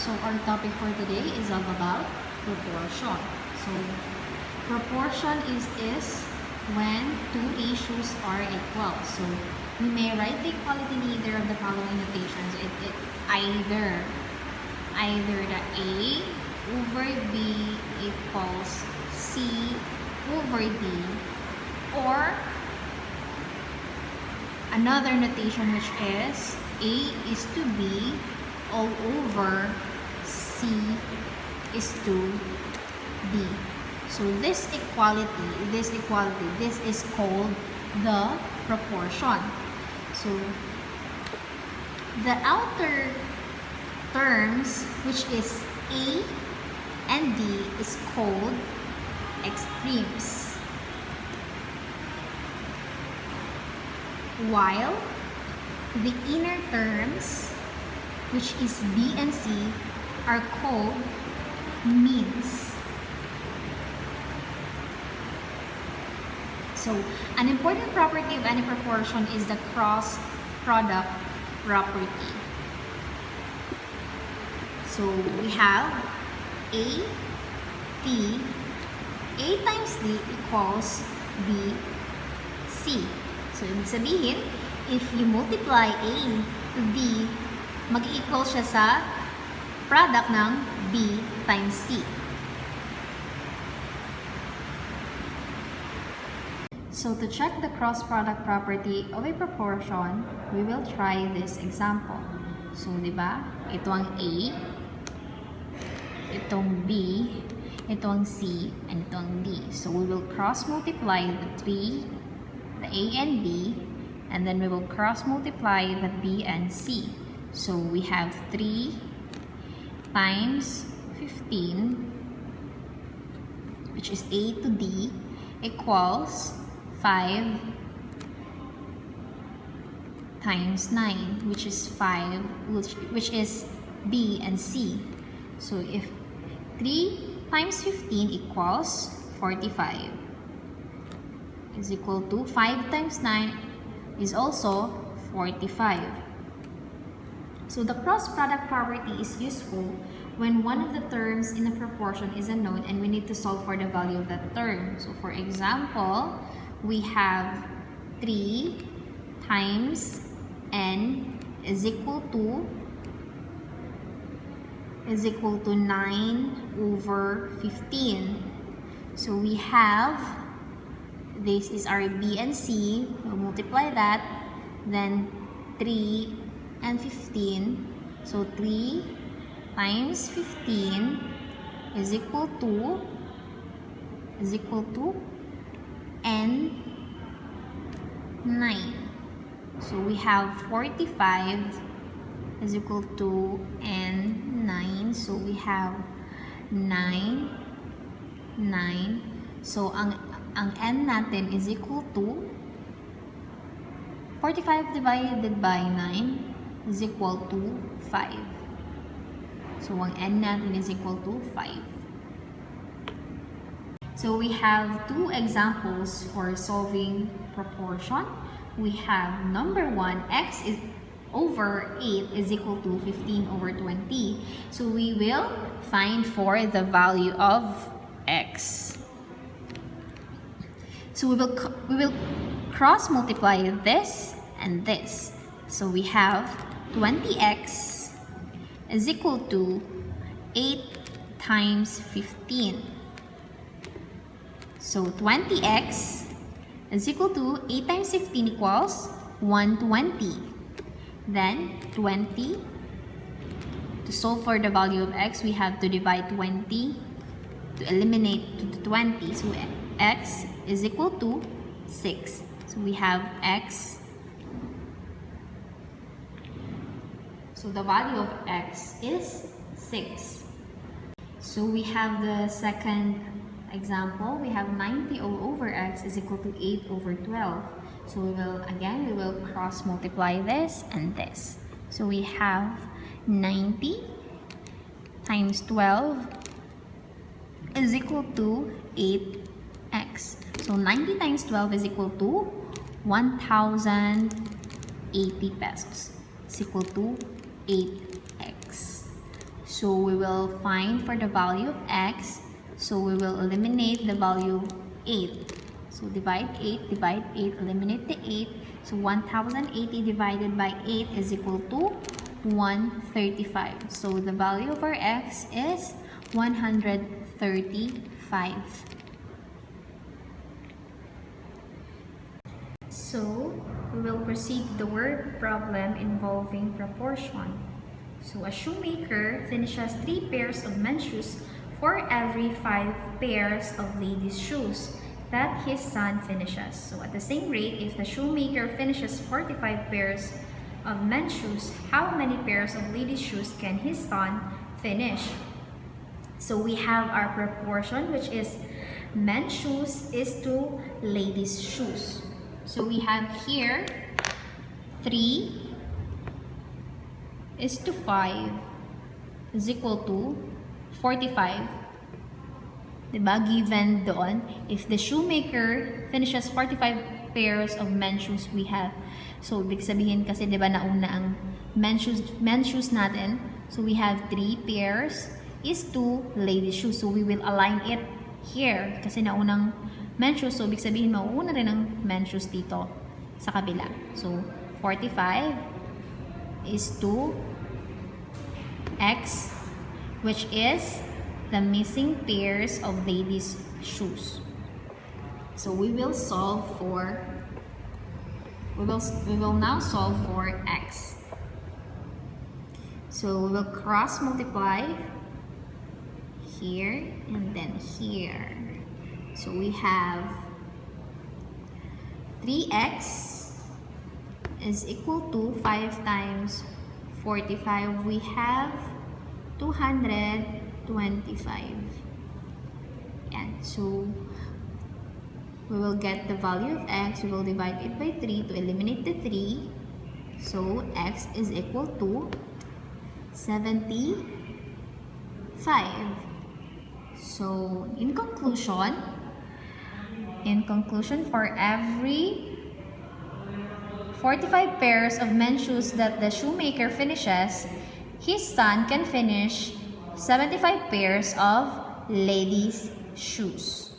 So our topic for today is all about proportion. So proportion is when two ratios are equal. So we may write the equality in either of the following notations. Either the A over B equals C over D, or another notation which is A is to B all over C is to D. So this is called the proportion. So the outer terms, which is A and D, is called extremes, while the inner terms, which is B and C, are called means. So an important property of any proportion is the cross product property. So we have A times D equals B, C. So ibig sabihin, if you multiply A to D, mag-equal siya sa product ng B times C. So to check the cross product property of a proportion, we will try this example. So, di ba? Ito ang A, itong B, ito ang C, and ito ang D. So we will cross multiply the A and B, and then we will cross multiply the B and C. So we have 3 times 15, which is A to D, equals 5 times 9, which is B and C. So if 3 times 15 equals 45, is equal to 5 times 9 is also 45. So the cross product property is useful when one of the terms in a proportion is unknown and we need to solve for the value of that term. So for example, we have 3 times n is equal to 9 over 15. So we have, this is our B and C, we'll multiply that, then 3 and 15. So 3 times 15 is equal to n 9. So we have 45 is equal to n 9. So we have 9. So ang n natin is equal to 45 divided by 9 is equal to 5. So ang n natin is equal to 5. So we have two examples for solving proportion. We have number 1, x is over 8 is equal to 15 over 20. So we will find for the value of x. So we will cross multiply this and this. So we have 20x is equal to 8 times 15. So 20x is equal to 8 times 15 equals 120. Then 20, to solve for the value of x, we have to divide 20 to eliminate to 20. So x is equal to 6. So we have x. So the value of x is 6. So we have the second example. We have 90 all over x is equal to 8 over 12. So we will cross multiply this and this. So we have 90 times 12 is equal to 8x. So 90 times 12 is equal to 1,080 pesos. Is equal to 8x. So we will find for the value of x. So we will eliminate the value 8. So divide 8, eliminate the 8. So 1080 divided by 8 is equal to 135. So the value of our x is 135. So we will proceed to the word problem involving proportion. So a shoemaker finishes 3 pairs of men's shoes for every 5 pairs of ladies' shoes that his son finishes. So at the same rate, if the shoemaker finishes 45 pairs of men's shoes, how many pairs of ladies' shoes can his son finish? So we have our proportion, which is men's shoes is to ladies' shoes. So we have here 3 is to 5 is equal to 45. Diba? Given doon, if the shoemaker finishes 45 pairs of men's shoes, we have. So, ibig sabihin kasi, diba, nauna ang men's shoes natin. So, we have 3 pairs is to ladies' shoes. So, we will align it here. Kasi naunang men's shoes. So, ibig sabihin, mauuna rin ang men's shoes dito sa kabila. So, 45 is to x, which is the missing pairs of ladies' shoes. So we will solve for, we will now solve for x. So we will cross multiply here and then here. So we have 3x is equal to 5 times 45. We have 225. And so we will get the value of x. We will divide it by 3 to eliminate the 3. So x is equal to 75. So in conclusion, for every 45 pairs of men's shoes that the shoemaker finishes, his son can finish 75 pairs of ladies' shoes.